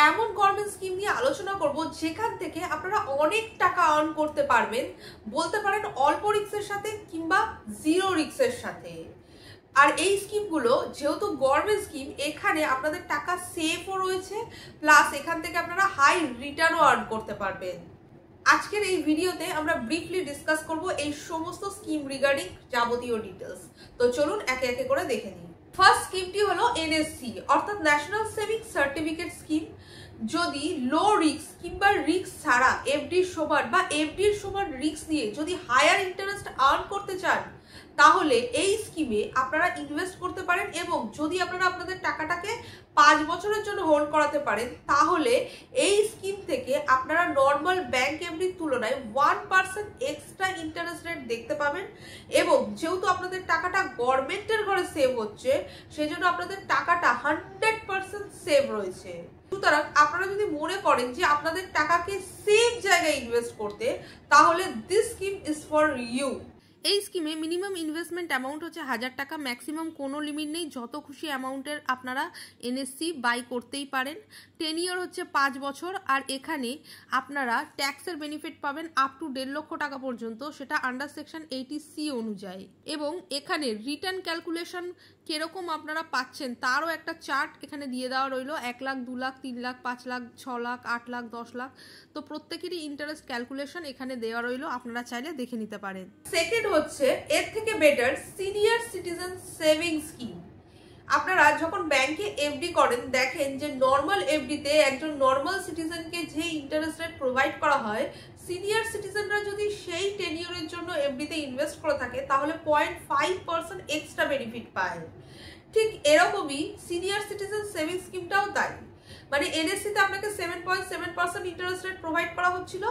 এমন government scheme নিয়ে আলোচনা করব যেখান থেকে আপনারা অনেক টাকা আর্ন করতে পারবেন, বলতে পারেন অল্প রিস্কের সাথে কিংবা জিরো রিস্কের সাথে। আর এই স্কিমগুলো যেহেতু গভর্নমেন্ট স্কিম, এখানে আপনাদের টাকা সেফও রয়েছে, প্লাস এখান থেকে আপনারা হাই রিটার্নও আর্ন করতে পারবেন। আজকের এই ভিডিওতে আমরা ব্রিফলি ডিসকাস করব এই সমস্ত স্কিম রিগার্ডিং যাবতীয় ডিটেলস। তো চলুন একে একে করে দেখে নিই। ফার্স্ট স্কিমটি হলো এনএসসি অর্থাৎ ন্যাশনাল সেভিংস সার্টিফিকেট স্কিম। যদি লো রিস্ক কিংবা রিস্ক ছাড়া এফডির সমান বা এফডির সমান রিস্ক নিয়ে যদি হায়ার ইন্টারেস্ট আর্ন করতে চান, তাহলে এই স্কিমে আপনারা ইনভেস্ট করতে পারেন। এবং যদি আপনারা আপনাদের টাকাটাকে 5 বছরের জন্য হোল্ড করাতে পারেন, তাহলে এই স্কিম থেকে আপনারা নর্মাল ব্যাংক এফডির তুলনায় 1% এক্সট্রা ইন্টারেস্ট রেট দেখতে পাবেন। এবং যেহেতু আপনাদের টাকাটা গভর্নমেন্টের ঘরে সেভ হচ্ছে, সেই জন্য আপনাদের টাকাটা 100% সেভ রয়েছে। সুতরাং আপনারা যদি মনে করেন যে আপনাদের টাকাকে সেফ জায়গায় ইনভেস্ট করতে, তাহলে this scheme is for you. এই স্কিমে মিনিমাম ইনভেস্টমেন্ট অ্যামাউন্ট হচ্ছে 1000 টাকা, ম্যাক্সিমাম কোনো লিমিট নেই, যত খুশি অ্যামাউন্টের আপনারা এনএসসি বাই করতেই পারেন। টেনিয়র হচ্ছে 5 বছর। আর এখানে আপনারা ট্যাক্সের বেনিফিট পাবেন আপ টু 1.5 লক্ষ টাকা পর্যন্ত, সেটা আন্ডার সেকশন 80C অনুযায়ী। এবং এখানে রিটার্ন ক্যালকুলেশন কিরকম আপনারা পাচ্ছেন তারও একটা চার্ট এখানে দিয়ে দেওয়া রইল। 1 লাখ, 2 লাখ, 3 লাখ, 5 লাখ, 6 লাখ, 8 লাখ, 10 লাখ, তো প্রত্যেকেরই ইন্টারেস্ট ক্যালকুলেশন এখানে দেওয়া রইল, আপনারা চাইলে দেখে নিতে পারেন। সেকেন্ড হচ্ছে এর থেকে better senior citizen saving scheme. আপনারা যখন ব্যাংকে এফডি করেন, দেখেন যে নর্মাল এফডিতে একজন নর্মাল সিটিজেনকে যে ইন্টারেস্ট রেট প্রোভাইড করা হয়, সিনিয়র সিটিজেনরা যদি সেই টেনিয়রের জন্য এফডিতে ইনভেস্ট করে থাকে, তাহলে 0.5% এক্সট্রা বেনিফিট পায়। ঠিক এরকমই সিনিয়র সিটিজেন সেভিং স্কিমটাও তাই। মানে এনএসসিতে আপনাকে 7.7% ইন্টারেস্ট রেট প্রোভাইড করা হচ্ছিল,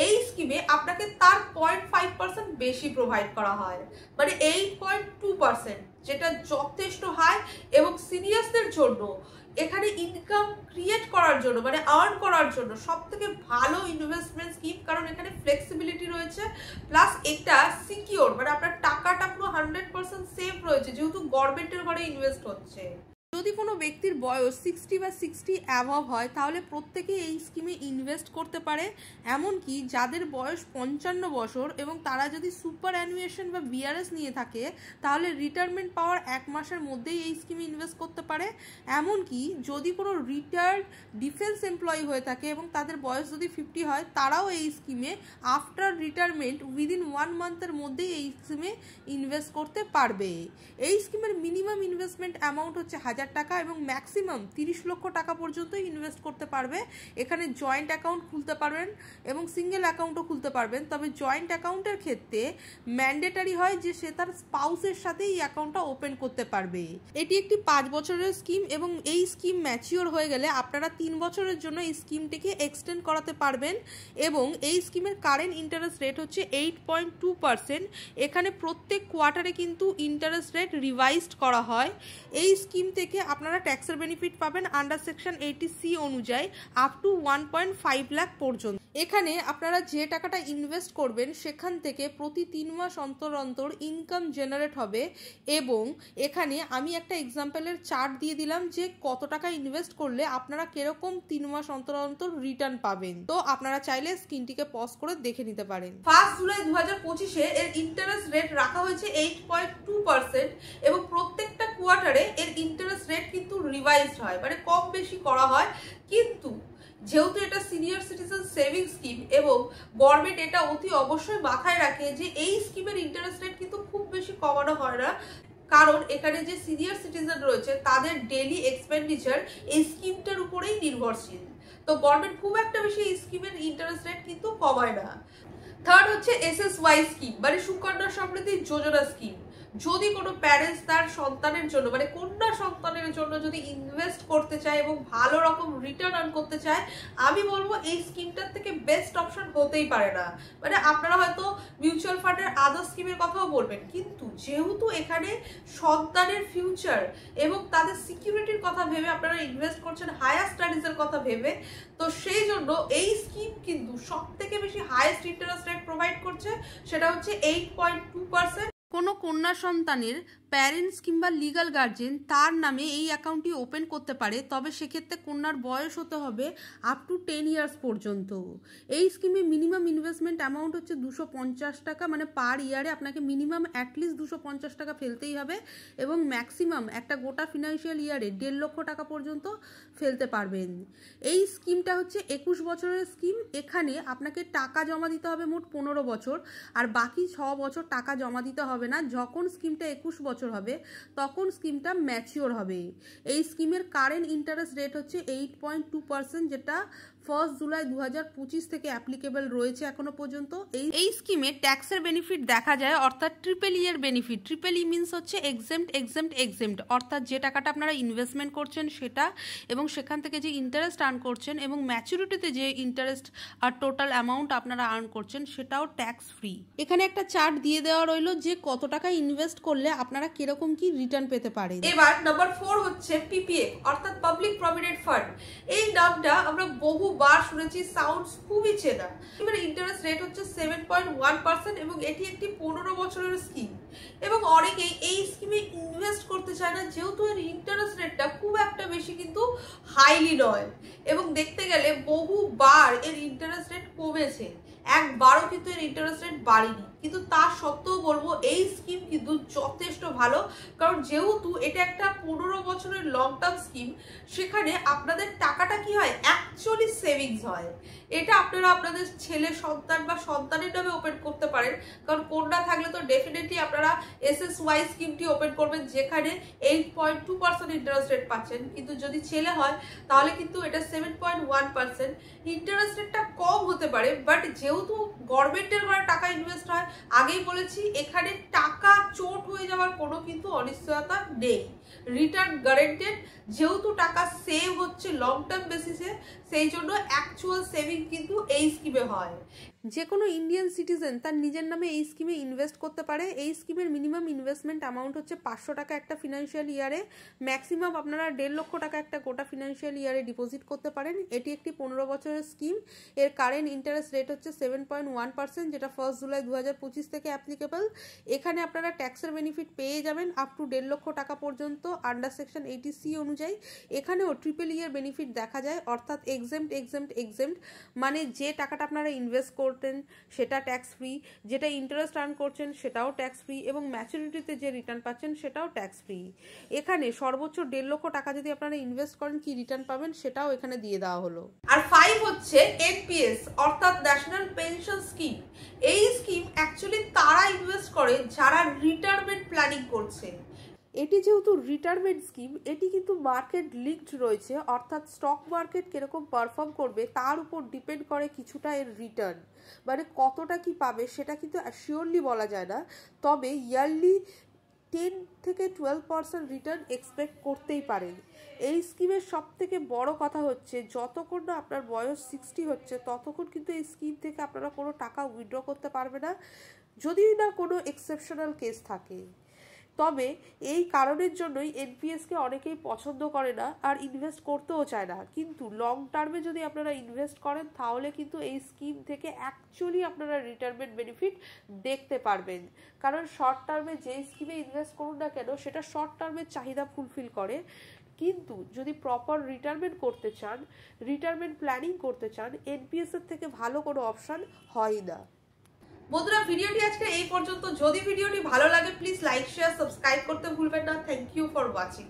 এই স্কিমে আপনাকে তার 0.5% বেশি প্রোভাইড করা হয়, মানে 8.2%, যেটা যথেষ্ট হাই। এবং সিনিয়রদের জন্য এখানে ইনকাম ক্রিয়েট করার জন্য, মানে আর্ন করার জন্য সব থেকে ভালো ইনভেস্টমেন্ট স্কিম, কারণ এখানে ফ্লেক্সিবিলিটি রয়েছে, প্লাস এটা সিকিওর, মানে আপনার টাকাটা পুরো 100% সেফ রয়েছে, যেহেতু গভর্নমেন্টের ঘরে ইনভেস্ট হচ্ছে। যদি কোনো ব্যক্তির বয়স 60 বা 60 অ্যাবভ হয়, তাহলে প্রত্যেকে এই স্কিমে ইনভেস্ট করতে পারে। এমনকি যাদের বয়স 55 বছর এবং তারা যদি সুপার অ্যানুয়েশন বা বিআরএস নিয়ে থাকে, তাহলে রিটায়ারমেন্ট পাওয়ার 1 মাসের মধ্যেই এই স্কিমে ইনভেস্ট করতে পারে। এমনকি যদি কোনো রিটায়ার্ড ডিফেন্স এমপ্লয়ি হয়ে থাকে এবং তাদের বয়স যদি 50 হয়, তারাও এই স্কিমে আফটার রিটায়ারমেন্ট উইদিন 1 মান্থের মধ্যেই এই স্কিমে ইনভেস্ট করতে পারবে। এই স্কিমের মিনিমাম ইনভেস্টমেন্ট অ্যামাউন্ট হচ্ছে 1000 টাকা এবং ম্যাক্সিমাম 30 লক্ষ টাকা পর্যন্ত ইনভেস্ট করতে পারবে। এখানে জয়েন্ট অ্যাকাউন্ট খুলতে পারবেন এবং সিঙ্গেল অ্যাকাউন্টও খুলতে পারবেন। তবে জয়েন্ট অ্যাকাউন্টের ক্ষেত্রে ম্যান্ডেটারি হয় যে সে তার স্পাউসের সাথে এই অ্যাকাউন্টটা ওপেন করতে পারবে। এটি একটি 5 বছরের স্কিম এবং এই স্কিম ম্যাচিওর হয়ে গেলে আপনারা 3 বছরের জন্য এই স্কিমটিকে এক্সটেন্ড করাতে পারবেন। এবং এই স্কিমের কারেন্ট ইন্টারেস্ট রেট হচ্ছে 8.2%। এখানে প্রত্যেক কোয়ার্টারে কিন্তু ইন্টারেস্ট রেট রিভাইজড করা হয়। এই স্কিম থেকে আপনারা ট্যাক্সের বেনিফিট পাবেন আন্ডার সেকশন 80C অনুযায়ী আপ টু 1.5 লাখ পর্যন্ত। এখানে আপনারা যে টাকাটা ইনভেস্ট করবেন, সেখান থেকে প্রতি 3 মাস অন্তর অন্তর ইনকাম জেনারেট হবে। এবং এখানে আমি একটা এক্সাম্পলের চার্ট দিয়ে দিলাম যে কত টাকা ইনভেস্ট করলে আপনারা কিরকম 3 মাস অন্তর অন্তর রিটার্ন পাবেন। তো আপনারা চাইলে স্ক্রিনটিকে পজ করে দেখে নিতে পারেন। 1 জুলাই 2025-এ এর ইন্টারেস্ট রেট রাখা হয়েছে 8.2% এবং প্রত্যেকটা কোয়ার্টারে এর ইন্টারেস্ট রেট কিন্তু রিভাইজড হয়, মানে কম বেশি করা হয়। কিন্তু যেহেতু এটা সিনিয়র সিটিজেন সেভিং স্কিম এবং গভর্নমেন্ট এটা অতি অবশ্যই মাথায় রাখে যে এই স্কিমের ইন্টারেস্ট রেট কিন্তু খুব বেশি কমানো হয় না, কারণ এখানে যে সিনিয়র সিটিজেন রয়েছে তাদের ডেইলি এক্সপেন্ডিচার এই স্কিমটার উপরেই নির্ভরশীল। তো গভর্নমেন্ট খুব একটা বেশি এই স্কিমের ইন্টারেস্ট রেট কিন্তু কমায় না। থার্ড হচ্ছে এসএসওয়াই স্কিম, মানে সুকন্যা সমৃদ্ধি যোজনা স্কিম। যদি কোনো প্যারেন্টস তার সন্তানের জন্য, মানে কন্যা সন্তানের জন্য যদি ইনভেস্ট করতে চায় এবং ভালো রকম রিটার্ন আর্ন করতে চায়, আমি বলবো এই স্কিমটার থেকে বেস্ট অপশন হতেই পারে না। মানে আপনারা হয়তো মিউচুয়াল ফান্ডের আদার স্কিমের কথাও বলবেন, কিন্তু যেহেতু এখানে সন্তানের ফিউচার এবং তাদের সিকিউরিটির কথা ভেবে আপনারা ইনভেস্ট করছেন, হায়ার স্টাডিজের কথা ভেবে, তো সেই জন্য এই স্কিম কিন্তু সব থেকে বেশি হাইয়েস্ট ইন্টারেস্ট রেট প্রোভাইড করছে, সেটা হচ্ছে 8.2%। কোনো কন্যা সন্তানের প্যারেন্টস কিংবা লিগাল গার্জেন তার নামে এই অ্যাকাউন্টটি ওপেন করতে পারে, তবে সেক্ষেত্রে কন্যার বয়স হতে হবে আপ টু 10 ইয়ার্স পর্যন্ত। এই স্কিমে মিনিমাম ইনভেস্টমেন্ট অ্যামাউন্ট হচ্ছে 250 টাকা, মানে পার ইয়ারে আপনাকে মিনিমাম অ্যাটলিস্ট 250 টাকা ফেলতেই হবে এবং ম্যাক্সিমাম একটা গোটা ফিনান্সিয়াল ইয়ারে 1.5 লক্ষ টাকা পর্যন্ত ফেলতে পারবেন। এই স্কিমটা হচ্ছে 21 বছরের স্কিম। এখানে আপনাকে টাকা জমা দিতে হবে মোট 15 বছর, আর বাকি 6 বছর টাকা জমা দিতে হবে না। যখন স্কিমটা 21 বছর হবে তখন স্কিমটা ম্যাচিওর হবে। এই স্কিমের কারেন্ট ইন্টারেস্ট রেট হচ্ছে 8.2%, যেটা 1 জুলাই 2025 থেকে অ্যাপ্লিকেবল রয়েছে এখনো পর্যন্ত। এই স্কিমে ট্যাক্সের বেনিফিট দেখা যায়, অর্থাৎ ট্রিপল ই এর বেনিফিট। ট্রিপল ই মিনস হচ্ছে এক্সেম্ট, অর্থাৎ যে টাকাটা আপনারা ইনভেস্টমেন্ট করছেন সেটা, এবং সেখান থেকে যে ইন্টারেস্ট আর্ন করছেন এবং ম্যাচুরিটিতে যে ইন্টারেস্ট আর টোটাল অ্যামাউন্ট আপনারা আর্ন করছেন সেটাও ট্যাক্স ফ্রি। এখানে একটা চার্ট দিয়ে দেওয়া রইলো যে কত টাকা ইনভেস্ট করলে আপনারা কিরকম কি রিটার্ন পেতে পারেন। এবার নাম্বার 4 হচ্ছে পিপিএফ, অর্থাৎ পাবলিক প্রভিডেন্ট ফান্ড। এই নামটা আমরা বহুবার শুনেছি, সাউন্ডস খুবই চেনা। এবার ইন্টারেস্ট রেট হচ্ছে 7.1% এবং এটি একটি 15 বছরের স্কিম এবং অনেকেই এই স্কিমে ইনভেস্ট করতে চায় না, যেহেতু এর ইন্টারেস্ট রেটটা খুব একটা বেশি কিন্তু হাইলি নয় এবং দেখতে গেলে বহুবার এর ইন্টারেস্ট রেট কমেছে, একবারও কিন্তু এর ইন্টারেস্ট রেট বাড়েনি। কিন্তু তা সত্ত্বেও বলবো এই স্কিম কিন্তু যথেষ্ট ভালো, কারণ যেহেতু এটা একটা 15 বছরের লং টার্ম স্কিম, সেখানে আপনাদের টাকাটা কি হয়, অ্যাকচুয়ালি সেভিংস হয়। এটা আপনারা আপনাদের ছেলে সন্তান বা সন্তানের নামে ওপেন করতে পারেন, কারণ কন্যা থাকলে তো ডেফিনেটলি আপনারা SSY স্কিমটি ওপেন করবেন, যেখানে 8.2% ইন্টারেস্ট রেট পাচ্ছেন। কিন্তু যদি ছেলে হয় তাহলে কিন্তু এটা 7.1%। ইন্টারেস্ট রেটটা কম হতে পারে, বাট যেহেতু গভর্নমেন্টের ঘরে টাকা ইনভেস্ট হয়, আগেই বলেছি এখানে টাকা চোট হয়ে যাওয়ার কোনো কিন্তু অনিশ্চয়তা নেই, রিটার্ন গ্যারান্টেড। যেহেতু টাকা সেভ হচ্ছে লং টার্ম বেসিসে, সেই জন্য অ্যাকচুয়াল সেভিং কিন্তু এই স্কিমে হয়। যে কোনো ইন্ডিয়ান সিটিজেন তার নিজের নামে এই স্কিমে ইনভেস্ট করতে পারে। এই স্কিমের মিনিমাম ইনভেস্টমেন্ট অ্যামাউন্ট হচ্ছে 500 টাকা একটা ফিনান্সিয়াল ইয়ারে, ম্যাক্সিমাম আপনারা 1.5 লক্ষ টাকা একটা গোটা ফিনান্সিয়াল ইয়ারে ডিপোজিট করতে পারেন। এটি একটি 15 বছরের স্কিম। এর কারেন্ট ইন্টারেস্ট রেট হচ্ছে 7.1%, যেটা 1 জুলাই 2025 থেকে অ্যাপ্লিকেবল। এখানে আপনারা ট্যাক্সের বেনিফিট পেয়ে যাবেন আপ টু 1.5 লক্ষ টাকা পর্যন্ত আন্ডার সেকশন 80C অনুযায়ী। এখানেও ট্রিপল ই এর বেনিফিট দেখা যায়, অর্থাৎ এক্সেম্ট, মানে যে টাকাটা আপনারা ইনভেস্ট করতেন সেটা ট্যাক্স ফ্রি, যেটা ইন্টারেস্ট আর্ন করছেন সেটাও ট্যাক্স ফ্রি এবং ম্যাচুরিটিতে যে রিটার্ন পাচ্ছেন সেটাও ট্যাক্স ফ্রি। এখানে সর্বোচ্চ 1.5 লক্ষ টাকা যদি আপনারা ইনভেস্ট করেন কি রিটার্ন পাবেন সেটাও এখানে দিয়ে দেওয়া হলো। আর 5 হচ্ছে NPS, অর্থাৎ ন্যাশনাল পেনশন স্কিম। এই স্কিম অ্যাকচুয়ালি তারা ইনভেস্ট করে যারা রিটায়ারমেন্ট প্ল্যানিং করছে। এটি যেহেতু রিটায়ারমেন্ট স্কিম, এটি কিন্তু মার্কেট লিঙ্কড রয়েছে, অর্থাৎ স্টক মার্কেট কিরকম পারফর্ম করবে তার উপর ডিপেন্ড করে কিছুটা এর রিটার্ন, মানে কতটা কি পাবে সেটা কিন্তু শিওরলি বলা যায় না, তবে ইয়ারলি 10 থেকে 12% রিটার্ন এক্সপেক্ট করতেই পারেন। এই স্কিমের সব থেকে বড় কথা হচ্ছে যতক্ষণ না আপনার বয়স 60 হচ্ছে ততক্ষণ কিন্তু এই স্কিম থেকে আপনারা কোনো টাকা উইথড্র করতে পারবে না, যদি না কোনো এক্সেপশনাল কেস থাকে। তবে এই কারণের জন্যই এনপিএসকে অনেকেই পছন্দ করে না আর ইনভেস্ট করতেও চায় না। কিন্তু লং টার্মে যদি আপনারা ইনভেস্ট করেন তাহলে কিন্তু এই স্কিম থেকে অ্যাকচুয়ালি আপনারা রিটায়ারমেন্ট বেনিফিট দেখতে পারবেন, কারণ শর্ট টার্মে যে স্কিমে ইনভেস্ট করুন না কেন সেটা শর্ট টার্মের চাহিদা ফুলফিল করে, কিন্তু যদি প্রপার রিটায়ারমেন্ট করতে চান, রিটায়ারমেন্ট প্ল্যানিং করতে চান, এনপিএস এর থেকে ভালো কোনো অপশন হয় না। বন্ধুরা, ভিডিওটি আজকে এই পর্যন্ত। যদি ভিডিওটি ভালো লাগে প্লিজ লাইক শেয়ার সাবস্ক্রাইব করতে ভুলবেন না। Thank you for watching.